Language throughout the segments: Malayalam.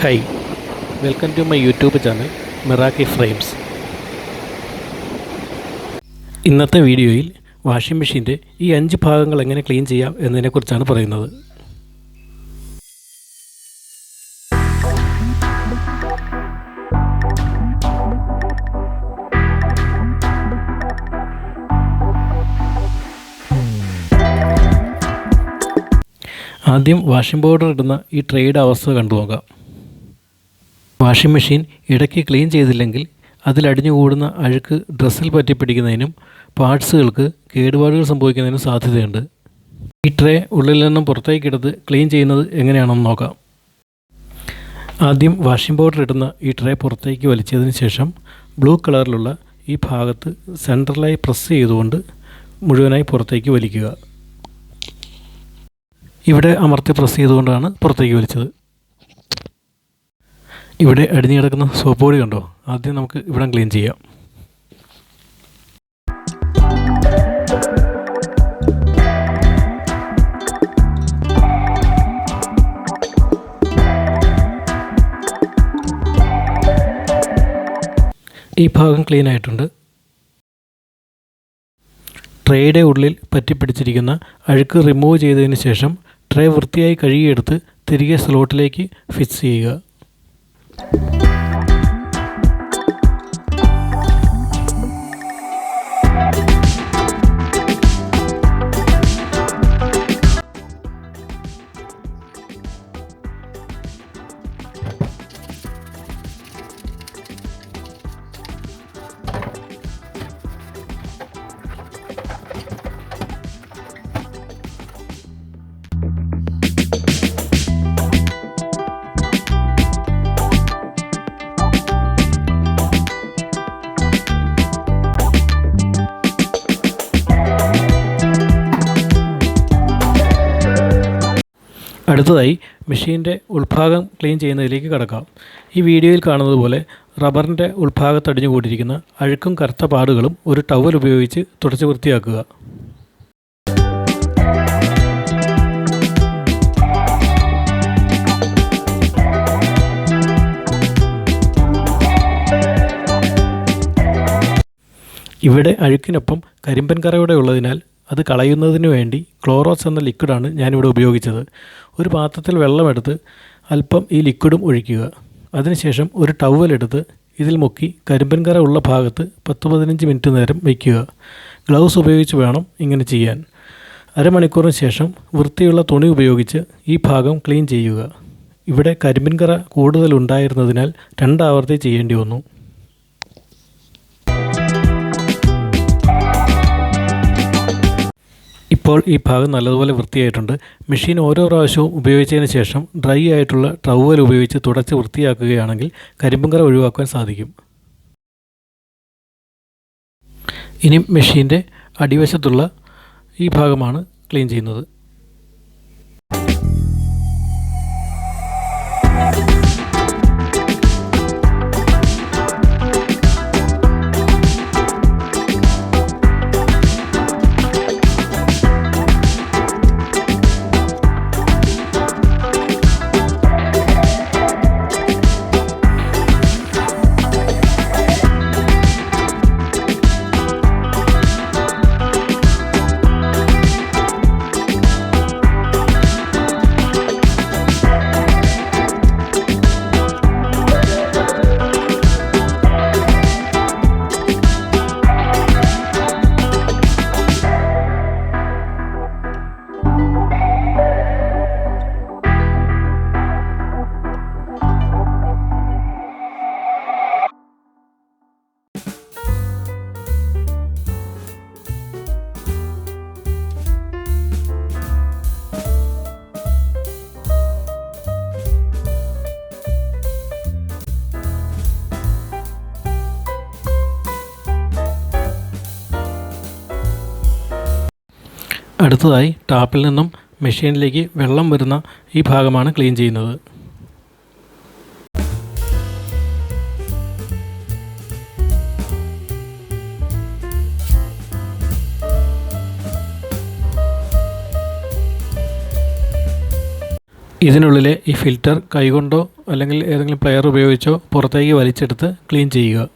Hi, welcome to my YouTube channel Miraki frames. ഇന്നത്തെ വീഡിയോയിൽ വാഷിംഗ് മെഷീൻ്റെ ഈ 5 ഭാഗങ്ങൾ എങ്ങനെ ക്ലീൻ ചെയ്യാം എന്നതിനെക്കുറിച്ചാണ് പറയുന്നത്. ആദ്യം വാഷിംഗ് പൗഡർ ഇടുന്ന ഈ ട്രേയുടെ അവസ്ഥ കണ്ടു നോക്കാം. വാഷിംഗ് മെഷീൻ ഇടയ്ക്ക് ക്ലീൻ ചെയ്തില്ലെങ്കിൽ അതിലടിഞ്ഞുകൂടുന്ന അഴുക്ക് ഡ്രസ്സിൽ പറ്റിപ്പിടിക്കുന്നതിനും പാർട്സുകൾക്ക് കേടുപാടുകൾ സംഭവിക്കുന്നതിനും സാധ്യതയുണ്ട്. ഈ ട്രേ ഉള്ളിൽ നിന്നും പുറത്തേക്കെടുത്ത് ക്ലീൻ ചെയ്യുന്നത് എങ്ങനെയാണെന്ന് നോക്കാം. ആദ്യം വാഷിംഗ് പൗഡർ ഇടുന്ന ഈ ട്രേ പുറത്തേക്ക് വലിച്ചതിന് ശേഷം ബ്ലൂ കളറിലുള്ള ഈ ഭാഗത്ത് സെൻട്രലായി പ്രസ് ചെയ്തുകൊണ്ട് മുഴുവനായി പുറത്തേക്ക് വലിക്കുക. ഇവിടെ അമർത്തി പ്രസ് ചെയ്തുകൊണ്ടാണ് പുറത്തേക്ക് വലിച്ചത്. ഇവിടെ അടിഞ്ഞു കിടക്കുന്ന സോപ്പ് പൊടി കണ്ടോ? ആദ്യം നമുക്ക് ഇവിടെ ക്ലീൻ ചെയ്യാം. ഈ ഭാഗം ക്ലീൻ ആയിട്ടുണ്ട്. ട്രേയുടെ ഉള്ളിൽ പറ്റിപ്പിടിച്ചിരിക്കുന്ന അഴുക്ക് റിമൂവ് ചെയ്തതിന് ശേഷം ട്രേ വൃത്തിയായി കഴുകിയെടുത്ത് തിരികെ സ്ലോട്ടിലേക്ക് ഫിക്സ് ചെയ്യുക. അടുത്തതായി മെഷീൻ്റെ ഉൾഭാഗം ക്ലീൻ ചെയ്യുന്നതിലേക്ക് കടക്കാം. ഈ വീഡിയോയിൽ കാണുന്നത് പോലെ റബ്ബറിൻ്റെ ഉൾഭാഗത്തടിഞ്ഞു കൂടിയിരിക്കുന്ന അഴുക്കും കറുത്ത പാടുകളും ഒരു ടവൽ ഉപയോഗിച്ച് തുടച്ച് വൃത്തിയാക്കുക. ഇവിടെ അഴുക്കിനൊപ്പം കരിമ്പൻ കറയുടെ ഉള്ളതിനാൽ അത് കളയുന്നതിന് വേണ്ടി ക്ലോറോക്സ് എന്ന ലിക്വിഡാണ് ഞാനിവിടെ ഉപയോഗിച്ചത്. ഒരു പാത്രത്തിൽ വെള്ളമെടുത്ത് അല്പം ഈ ലിക്വിഡും ഒഴിക്കുക. അതിനുശേഷം ഒരു ടവലെടുത്ത് ഇതിൽ മുക്കി കരിമ്പൻ കറ ഉള്ള ഭാഗത്ത് 10-15 മിനിറ്റ് നേരം വയ്ക്കുക. ഗ്ലൗസ് ഉപയോഗിച്ച് വേണം ഇങ്ങനെ ചെയ്യാൻ. അരമണിക്കൂറിന് ശേഷം വൃത്തിയുള്ള തുണി ഉപയോഗിച്ച് ഈ ഭാഗം ക്ലീൻ ചെയ്യുക. ഇവിടെ കരിമ്പൻ കറ കൂടുതൽ ഉണ്ടായിരുന്നതിനാൽ 2 ആവർത്തി ചെയ്യേണ്ടി വന്നു. ഇപ്പോൾ ഈ ഭാഗം നല്ലതുപോലെ വൃത്തിയായിട്ടുണ്ട്. മെഷീൻ ഓരോ പ്രാവശ്യവും ഉപയോഗിച്ചതിന് ശേഷം ഡ്രൈ ആയിട്ടുള്ള ടവൽ ഉപയോഗിച്ച് തുടച്ച് വൃത്തിയാക്കുകയാണെങ്കിൽ കരിമ്പൻകറ ഒഴിവാക്കാൻ സാധിക്കും. ഇനി മെഷീൻ്റെ അടിവശത്തുള്ള ഈ ഭാഗമാണ് ക്ലീൻ ചെയ്യുന്നത്. അടുത്തതായി ടാപ്പിൽ നിന്നും മെഷീനിലേക്ക് വെള്ളം വരുന്ന ഈ ഭാഗമാണ് ക്ലീൻ ചെയ്യുന്നത്. ഇതിനുള്ളിലെ ഈ ഫിൽറ്റർ കൈകൊണ്ടോ അല്ലെങ്കിൽ ഏതെങ്കിലും പ്ലെയർ ഉപയോഗിച്ചോ പുറത്തേക്ക് വലിച്ചെടുത്ത് ക്ലീൻ ചെയ്യുക.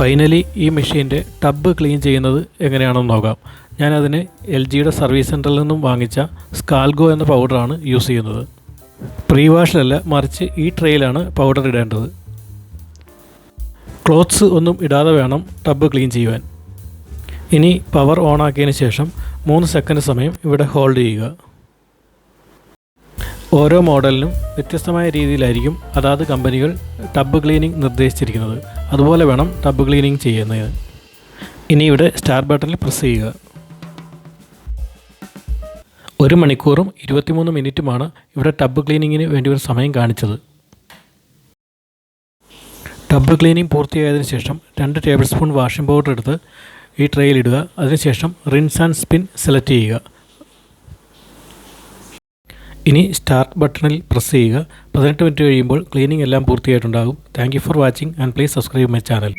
ഫൈനലി ഈ മെഷീൻ്റെ ടബ് ക്ലീൻ ചെയ്യുന്നത് എങ്ങനെയാണെന്ന് നോക്കാം. ഞാനതിന് LGയുടെ സർവീസ് സെൻറ്ററിൽ നിന്നും വാങ്ങിച്ച സ്കാൽഗോ എന്ന പൗഡറാണ് യൂസ് ചെയ്യുന്നത്. പ്രീ വാഷിലല്ല, മറിച്ച് ഈ ട്രേയിലാണ് പൗഡർ ഇടേണ്ടത്. ക്ലോത്ത്സ് ഒന്നും ഇടാതെ വേണം ടബ് ക്ലീൻ ചെയ്യുവാൻ. ഇനി പവർ ഓൺ ആക്കിയതിന് ശേഷം 3 സെക്കൻഡ് സമയം ഇവിടെ ഹോൾഡ് ചെയ്യുക. ഓരോ മോഡലിനും വ്യത്യസ്തമായ രീതിയിലായിരിക്കും അതാത് കമ്പനികൾ ടബ് ക്ലീനിങ് നിർദ്ദേശിച്ചിരിക്കുന്നത്. അതുപോലെ വേണം ടബ് ക്ലീനിങ് ചെയ്യുന്നത്. ഇനി ഇവിടെ സ്റ്റാർട്ട് ബട്ടണിൽ പ്രസ് ചെയ്യുക. 1 മണിക്കൂറും 23 മിനിറ്റുമാണ് ഇവിടെ ടബ് ക്ലീനിങ്ങിന് വേണ്ടി ഒരു സമയം കാണിച്ചത്. ടബ് ക്ലീനിങ് പൂർത്തിയായതിനു ശേഷം 2 ടേബിൾ സ്പൂൺ വാഷിംഗ് പൗഡർ എടുത്ത് ഈ ട്രേയിലിടുക. അതിനുശേഷം റിൻസ് ആൻഡ് സ്പിൻ സെലക്ട് ചെയ്യുക. ഇനി സ്റ്റാർട്ട് ബട്ടണിൽ പ്രസ് ചെയ്യുക. 18 മിനിറ്റ് കഴിയുമ്പോൾ ക്ലീനിങ് എല്ലാം പൂർത്തിയായിട്ടുണ്ടാകും. Thank you for watching and please subscribe my channel.